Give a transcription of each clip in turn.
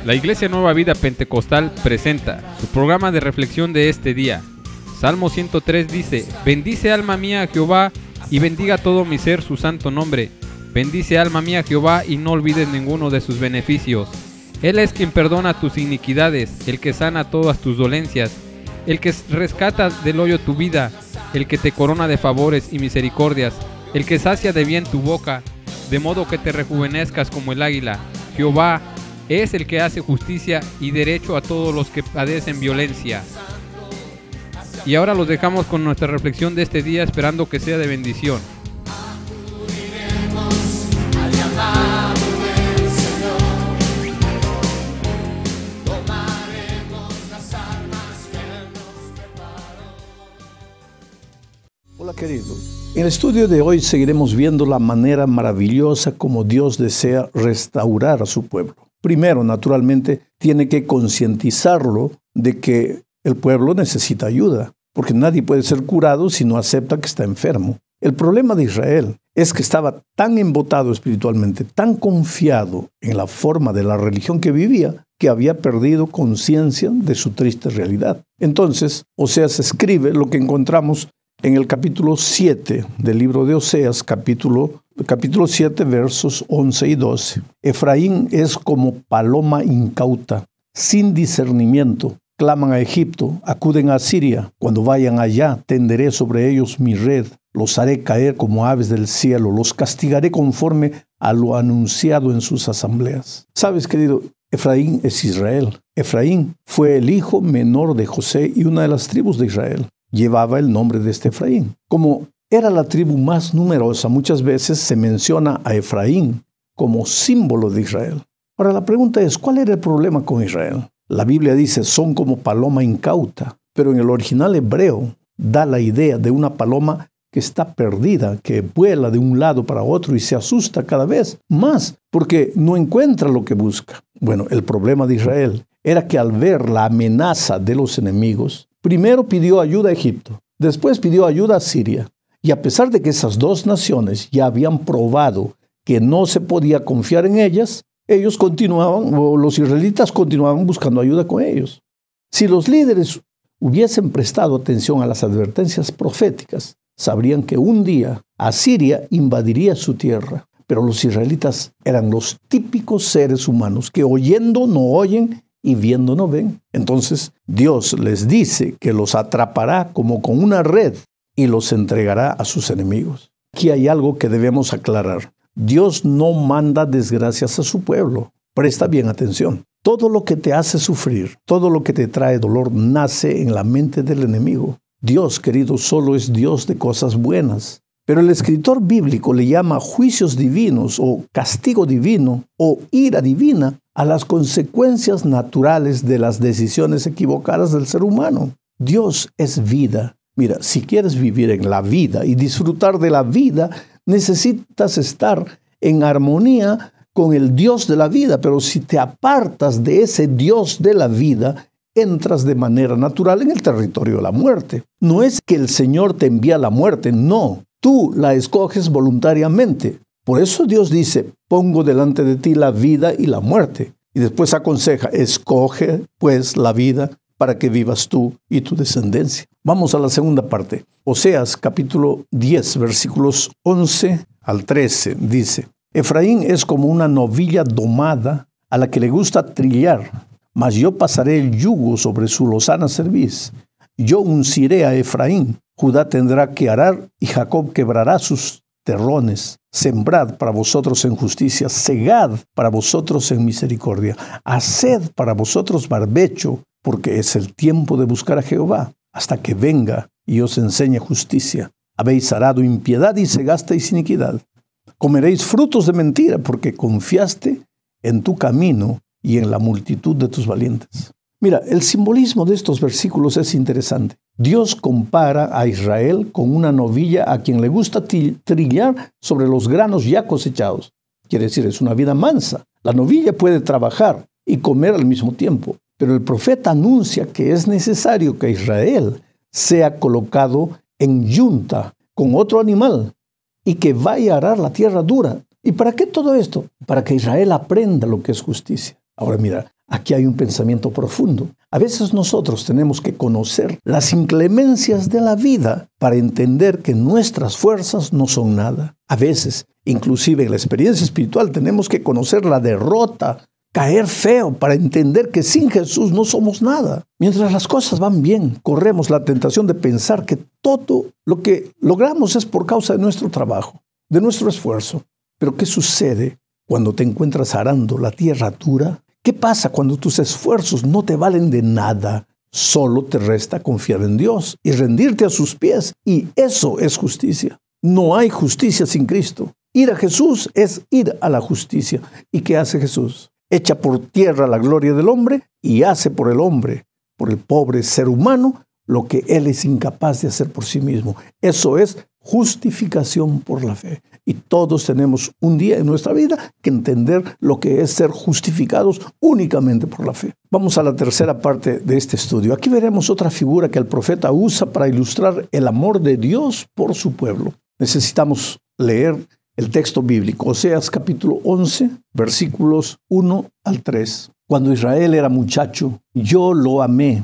La Iglesia Nueva Vida Pentecostal presenta su programa de reflexión de este día. Salmo 103 dice: bendice alma mía a Jehová, y bendiga todo mi ser su santo nombre. Bendice alma mía a Jehová, y no olvides ninguno de sus beneficios. Él es quien perdona tus iniquidades, el que sana todas tus dolencias, el que rescata del hoyo tu vida, el que te corona de favores y misericordias, el que sacia de bien tu boca, de modo que te rejuvenezcas como el águila. Jehová es el que hace justicia y derecho a todos los que padecen violencia. Y ahora los dejamos con nuestra reflexión de este día, esperando que sea de bendición. Hola queridos, en el estudio de hoy seguiremos viendo la manera maravillosa como Dios desea restaurar a su pueblo. Primero, naturalmente, tiene que concientizarlo de que el pueblo necesita ayuda, porque nadie puede ser curado si no acepta que está enfermo. El problema de Israel es que estaba tan embotado espiritualmente, tan confiado en la forma de la religión que vivía, que había perdido conciencia de su triste realidad. Entonces, Oseas escribe lo que encontramos en el capítulo 7 del libro de Oseas, capítulo 7, versos 11 y 12. Efraín es como paloma incauta, sin discernimiento. Claman a Egipto, acuden a Siria. Cuando vayan allá, tenderé sobre ellos mi red. Los haré caer como aves del cielo. Los castigaré conforme a lo anunciado en sus asambleas. ¿Sabes, querido? Efraín es Israel. Efraín fue el hijo menor de José y una de las tribus de Israel. Llevaba el nombre de este Efraín. Como era la tribu más numerosa, muchas veces se menciona a Efraín como símbolo de Israel. Ahora la pregunta es, ¿cuál era el problema con Israel? La Biblia dice, son como paloma incauta, pero en el original hebreo da la idea de una paloma que está perdida, que vuela de un lado para otro y se asusta cada vez más porque no encuentra lo que busca. Bueno, el problema de Israel era que al ver la amenaza de los enemigos, primero pidió ayuda a Egipto, después pidió ayuda a Siria. Y a pesar de que esas dos naciones ya habían probado que no se podía confiar en ellas, los israelitas continuaban buscando ayuda con ellos. Si los líderes hubiesen prestado atención a las advertencias proféticas, sabrían que un día Asiria invadiría su tierra. Pero los israelitas eran los típicos seres humanos que oyendo no oyen y viendo no ven. Entonces Dios les dice que los atrapará como con una red y los entregará a sus enemigos. Aquí hay algo que debemos aclarar. Dios no manda desgracias a su pueblo. Presta bien atención. Todo lo que te hace sufrir, todo lo que te trae dolor, nace en la mente del enemigo. Dios, querido, solo es Dios de cosas buenas. Pero el escritor bíblico le llama juicios divinos o castigo divino o ira divina a las consecuencias naturales de las decisiones equivocadas del ser humano. Dios es vida. Mira, si quieres vivir en la vida y disfrutar de la vida, necesitas estar en armonía con el Dios de la vida. Pero si te apartas de ese Dios de la vida, entras de manera natural en el territorio de la muerte. No es que el Señor te envía la muerte, no. Tú la escoges voluntariamente. Por eso Dios dice, pongo delante de ti la vida y la muerte. Y después aconseja, escoge pues la vida para que vivas tú y tu descendencia. Vamos a la segunda parte. Oseas capítulo 10, versículos 11 al 13, dice: Efraín es como una novilla domada a la que le gusta trillar, mas yo pasaré el yugo sobre su lozana cerviz. Yo unciré a Efraín, Judá tendrá que arar y Jacob quebrará sus terrones. Sembrad para vosotros en justicia, segad para vosotros en misericordia, haced para vosotros barbecho, porque es el tiempo de buscar a Jehová, hasta que venga y os enseñe justicia. Habéis arado impiedad y segasteis iniquidad. Comeréis frutos de mentira, porque confiaste en tu camino y en la multitud de tus valientes. Mira, el simbolismo de estos versículos es interesante. Dios compara a Israel con una novilla a quien le gusta trillar sobre los granos ya cosechados. Quiere decir, es una vida mansa. La novilla puede trabajar y comer al mismo tiempo. Pero el profeta anuncia que es necesario que Israel sea colocado en yunta con otro animal y que vaya a arar la tierra dura. ¿Y para qué todo esto? Para que Israel aprenda lo que es justicia. Ahora mira, Aquí hay un pensamiento profundo. A veces nosotros tenemos que conocer las inclemencias de la vida para entender que nuestras fuerzas no son nada. A veces, inclusive en la experiencia espiritual, tenemos que conocer la derrota, caer feo para entender que sin Jesús no somos nada. Mientras las cosas van bien, corremos la tentación de pensar que todo lo que logramos es por causa de nuestro trabajo, de nuestro esfuerzo. Pero ¿qué sucede cuando te encuentras arando la tierra dura? ¿Qué pasa cuando tus esfuerzos no te valen de nada? Solo te resta confiar en Dios y rendirte a sus pies. Y eso es justicia. No hay justicia sin Cristo. Ir a Jesús es ir a la justicia. ¿Y qué hace Jesús? Echa por tierra la gloria del hombre y hace por el hombre, por el pobre ser humano, lo que él es incapaz de hacer por sí mismo. Eso es justificación por la fe. Y todos tenemos un día en nuestra vida que entender lo que es ser justificados únicamente por la fe. Vamos a la tercera parte de este estudio. Aquí veremos otra figura que el profeta usa para ilustrar el amor de Dios por su pueblo. Necesitamos leer el texto bíblico, Oseas capítulo 11, versículos 1 al 3. Cuando Israel era muchacho, yo lo amé,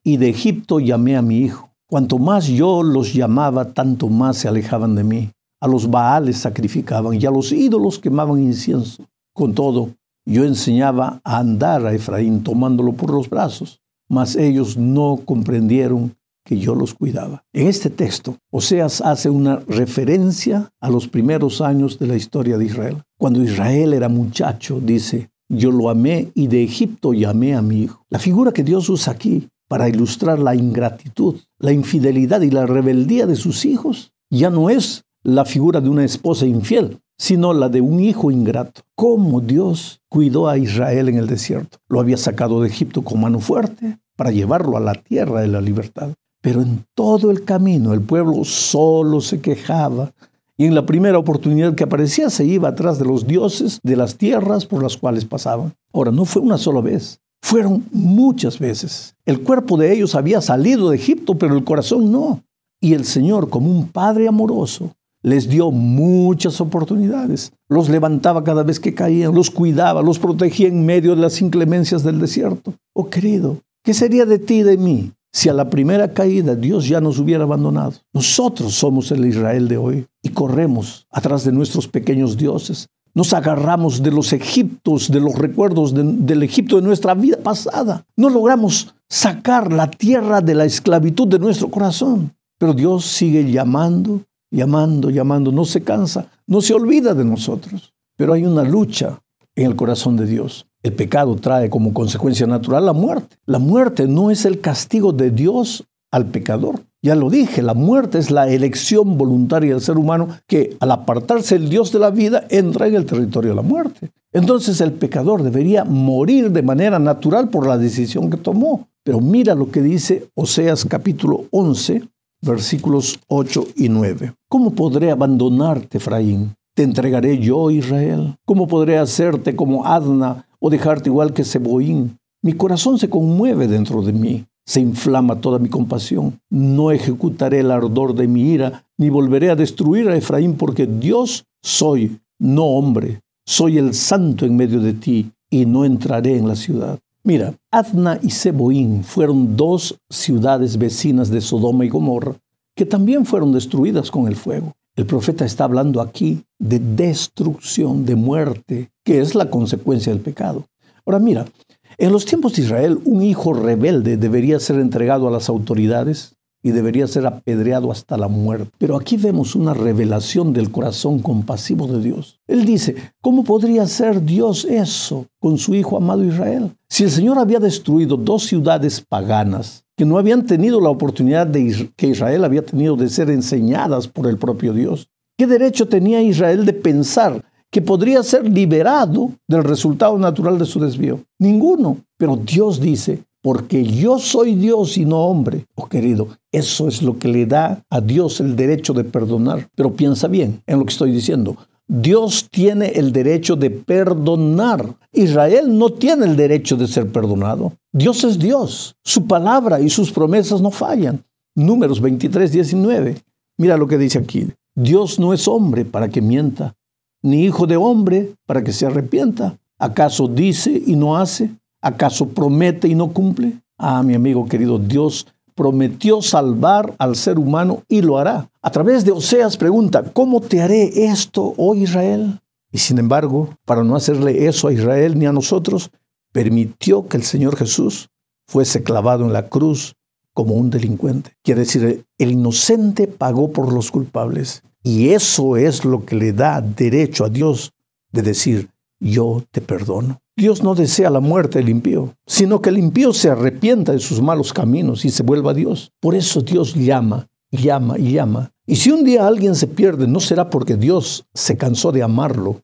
y de Egipto llamé a mi hijo. Cuanto más yo los llamaba, tanto más se alejaban de mí. A los Baales sacrificaban y a los ídolos quemaban incienso. Con todo, yo enseñaba a andar a Efraín tomándolo por los brazos, mas ellos no comprendieron que yo los cuidaba. En este texto, Oseas hace una referencia a los primeros años de la historia de Israel. Cuando Israel era muchacho, dice, yo lo amé y de Egipto llamé a mi hijo. La figura que Dios usa aquí para ilustrar la ingratitud, la infidelidad y la rebeldía de sus hijos, ya no es la figura de una esposa infiel, sino la de un hijo ingrato. Cómo Dios cuidó a Israel en el desierto. Lo había sacado de Egipto con mano fuerte para llevarlo a la tierra de la libertad. Pero en todo el camino el pueblo solo se quejaba y en la primera oportunidad que aparecía se iba atrás de los dioses de las tierras por las cuales pasaban. Ahora, no fue una sola vez. Fueron muchas veces. El cuerpo de ellos había salido de Egipto, pero el corazón no. Y el Señor, como un padre amoroso, les dio muchas oportunidades. Los levantaba cada vez que caían, los cuidaba, los protegía en medio de las inclemencias del desierto. Oh querido, ¿qué sería de ti y de mí si a la primera caída Dios ya nos hubiera abandonado? Nosotros somos el Israel de hoy y corremos atrás de nuestros pequeños dioses. Nos agarramos de los Egiptos, de los recuerdos del Egipto de nuestra vida pasada. No logramos sacar la tierra de la esclavitud de nuestro corazón. Pero Dios sigue llamando, no se cansa, no se olvida de nosotros. Pero hay una lucha en el corazón de Dios. El pecado trae como consecuencia natural la muerte. La muerte no es el castigo de Dios al pecador. Ya lo dije, la muerte es la elección voluntaria del ser humano que al apartarse el Dios de la vida entra en el territorio de la muerte. Entonces el pecador debería morir de manera natural por la decisión que tomó. Pero mira lo que dice Oseas capítulo 11, versículos 8 y 9. ¿Cómo podré abandonarte, Efraín? ¿Te entregaré yo, Israel? ¿Cómo podré hacerte como Adna o dejarte igual que Seboín? Mi corazón se conmueve dentro de mí. Se inflama toda mi compasión. No ejecutaré el ardor de mi ira, ni volveré a destruir a Efraín, porque Dios soy, no hombre. Soy el santo en medio de ti, y no entraré en la ciudad. Mira, Adna y Seboín fueron dos ciudades vecinas de Sodoma y Gomorra, que también fueron destruidas con el fuego. El profeta está hablando aquí de destrucción, de muerte, que es la consecuencia del pecado. Ahora mira, en los tiempos de Israel, un hijo rebelde debería ser entregado a las autoridades y debería ser apedreado hasta la muerte. Pero aquí vemos una revelación del corazón compasivo de Dios. Él dice, ¿cómo podría hacer Dios eso con su hijo amado Israel? Si el Señor había destruido dos ciudades paganas que no habían tenido la oportunidad que Israel había tenido de ser enseñadas por el propio Dios, ¿qué derecho tenía Israel de pensar que podría ser liberado del resultado natural de su desvío? Ninguno. Pero Dios dice, porque yo soy Dios y no hombre. Oh querido, eso es lo que le da a Dios el derecho de perdonar. Pero piensa bien en lo que estoy diciendo. Dios tiene el derecho de perdonar. Israel no tiene el derecho de ser perdonado. Dios es Dios. Su palabra y sus promesas no fallan. Números 23, 19. Mira lo que dice aquí. Dios no es hombre para que mienta, ni hijo de hombre para que se arrepienta. ¿Acaso dice y no hace? ¿Acaso promete y no cumple? Ah, mi amigo querido, Dios prometió salvar al ser humano y lo hará. A través de Oseas pregunta, ¿cómo te haré esto, oh Israel? Y sin embargo, para no hacerle eso a Israel ni a nosotros, permitió que el Señor Jesús fuese clavado en la cruz como un delincuente. Quiere decir, el inocente pagó por los culpables. Y eso es lo que le da derecho a Dios de decir, yo te perdono. Dios no desea la muerte del impío, sino que el impío se arrepienta de sus malos caminos y se vuelva a Dios. Por eso Dios llama, llama y llama. Y si un día alguien se pierde, no será porque Dios se cansó de amarlo,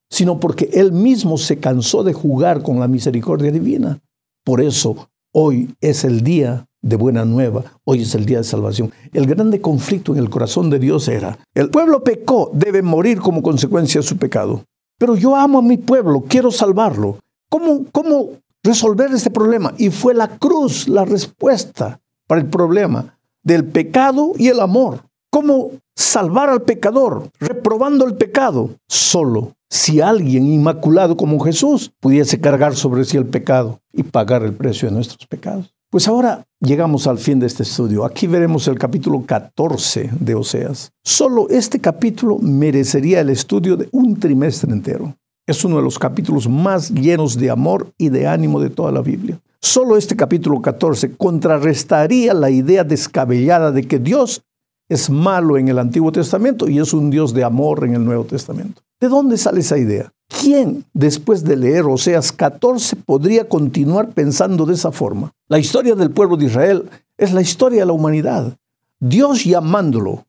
sino porque Él mismo se cansó de jugar con la misericordia divina. Por eso, hoy es el día de buena nueva, hoy es el día de salvación. El grande conflicto en el corazón de Dios era, el pueblo pecó, debe morir como consecuencia de su pecado. Pero yo amo a mi pueblo, quiero salvarlo. ¿Cómo resolver este problema? Y fue la cruz la respuesta para el problema del pecado y el amor. ¿Cómo salvar al pecador, reprobando el pecado? Solo si alguien inmaculado como Jesús pudiese cargar sobre sí el pecado y pagar el precio de nuestros pecados. Pues ahora llegamos al fin de este estudio. Aquí veremos el capítulo 14 de Oseas. Solo este capítulo merecería el estudio de un trimestre entero. Es uno de los capítulos más llenos de amor y de ánimo de toda la Biblia. Solo este capítulo 14 contrarrestaría la idea descabellada de que Dios es malo en el Antiguo Testamento y es un Dios de amor en el Nuevo Testamento. ¿De dónde sale esa idea? ¿Quién, después de leer Oseas 14, podría continuar pensando de esa forma? La historia del pueblo de Israel es la historia de la humanidad. Dios llamándolo,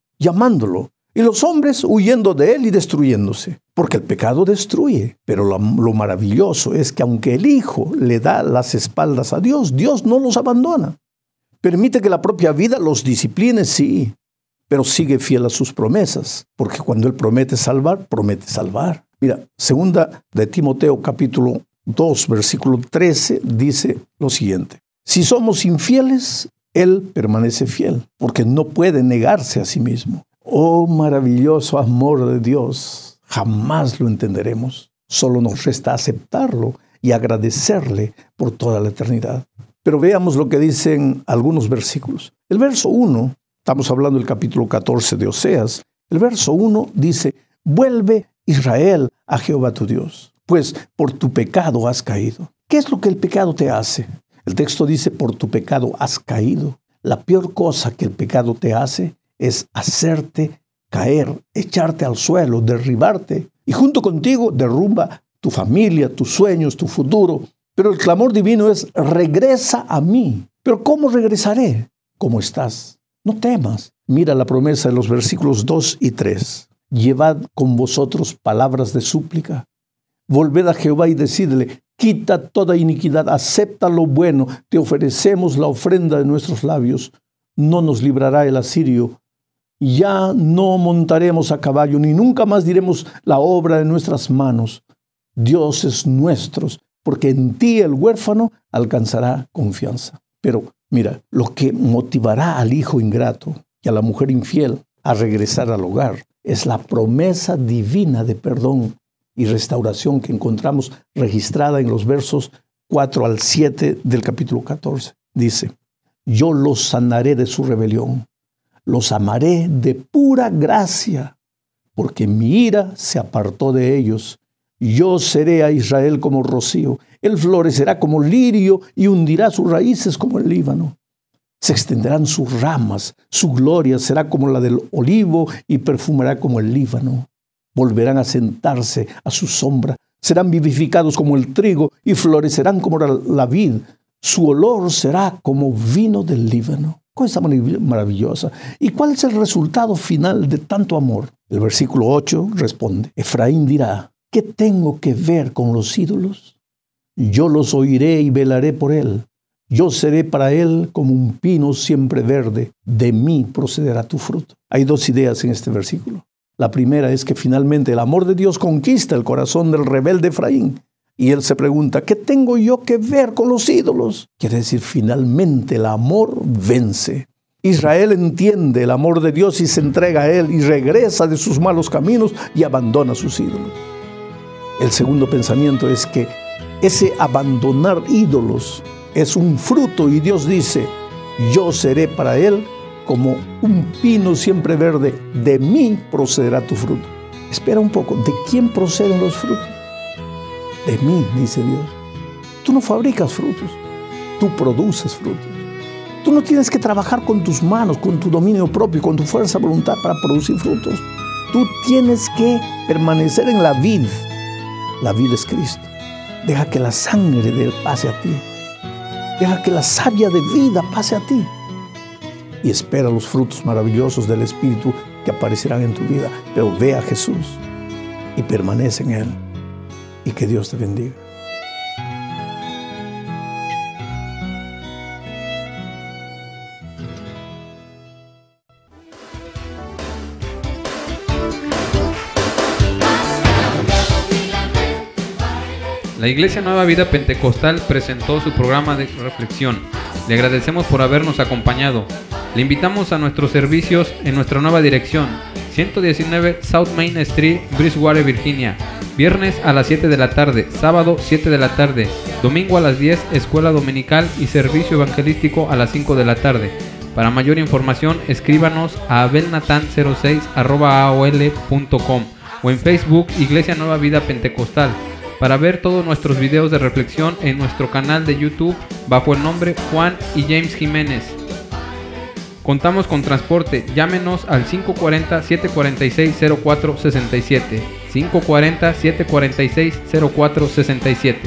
y los hombres huyendo de él y destruyéndose. Porque el pecado destruye. Pero lo maravilloso es que aunque el Hijo le da las espaldas a Dios, Dios no los abandona. Permite que la propia vida los discipline, sí, pero sigue fiel a sus promesas. Porque cuando Él promete salvar, promete salvar. Mira, segunda de Timoteo capítulo 2, versículo 13, dice lo siguiente. Si somos infieles, Él permanece fiel, porque no puede negarse a sí mismo. Oh, maravilloso amor de Dios, jamás lo entenderemos. Solo nos resta aceptarlo y agradecerle por toda la eternidad. Pero veamos lo que dicen algunos versículos. El verso 1, estamos hablando del capítulo 14 de Oseas, el verso 1 dice, vuelve Israel a Jehová tu Dios, pues por tu pecado has caído. ¿Qué es lo que el pecado te hace? El texto dice, por tu pecado has caído. La peor cosa que el pecado te hace es hacerte caer, echarte al suelo, derribarte. Y junto contigo derrumba tu familia, tus sueños, tu futuro. Pero el clamor divino es, regresa a mí. ¿Pero cómo regresaré? ¿Cómo estás? No temas. Mira la promesa de los versículos 2 y 3. Llevad con vosotros palabras de súplica. Volved a Jehová y decidle, quita toda iniquidad, acepta lo bueno, te ofrecemos la ofrenda de nuestros labios. No nos librará el asirio. Ya no montaremos a caballo, ni nunca más diremos la obra de nuestras manos. Dios es nuestro, porque en ti el huérfano alcanzará confianza. Pero mira, lo que motivará al hijo ingrato y a la mujer infiel a regresar al hogar es la promesa divina de perdón y restauración que encontramos registrada en los versos 4 al 7 del capítulo 14. Dice, yo los sanaré de su rebelión, los amaré de pura gracia, porque mi ira se apartó de ellos. Yo seré a Israel como rocío, él florecerá como lirio y hundirá sus raíces como el Líbano. Se extenderán sus ramas, su gloria será como la del olivo y perfumará como el Líbano. Volverán a sentarse a su sombra, serán vivificados como el trigo y florecerán como la vid. Su olor será como vino del Líbano. Cosa maravillosa. ¿Y cuál es el resultado final de tanto amor? El versículo 8 responde, Efraín dirá, ¿qué tengo que ver con los ídolos? Yo los oiré y velaré por él. Yo seré para él como un pino siempre verde. De mí procederá tu fruto. Hay dos ideas en este versículo. La primera es que finalmente el amor de Dios conquista el corazón del rebelde Efraín. Y él se pregunta, ¿qué tengo yo que ver con los ídolos? Quiere decir, finalmente el amor vence. Israel entiende el amor de Dios y se entrega a él y regresa de sus malos caminos y abandona sus ídolos. El segundo pensamiento es que Ese abandonar ídolos es un fruto y Dios dice, yo seré para él como un pino siempre verde, de mí procederá tu fruto. Espera un poco, ¿de quién proceden los frutos? De mí, dice Dios. Tú no fabricas frutos, tú produces frutos. Tú no tienes que trabajar con tus manos, con tu dominio propio, con tu fuerza de voluntad para producir frutos. Tú tienes que permanecer en la vid. La vid es Cristo. Deja que la sangre de Él pase a ti. Deja que la savia de vida pase a ti. Y espera los frutos maravillosos del Espíritu que aparecerán en tu vida. Pero ve a Jesús y permanece en Él. Y que Dios te bendiga. La Iglesia Nueva Vida Pentecostal presentó su programa de reflexión. Le agradecemos por habernos acompañado. Le invitamos a nuestros servicios en nuestra nueva dirección, 119 South Main Street, Bridgewater, Virginia. Viernes a las 7 de la tarde, sábado 7 de la tarde, domingo a las 10, escuela dominical y servicio evangelístico a las 5 de la tarde. Para mayor información, escríbanos a abelnatan06@aol.com o en Facebook Iglesia Nueva Vida Pentecostal. Para ver todos nuestros videos de reflexión en nuestro canal de YouTube bajo el nombre Juan y James Jiménez. Contamos con transporte. Llámenos al 540-746-0467. 540-746-0467.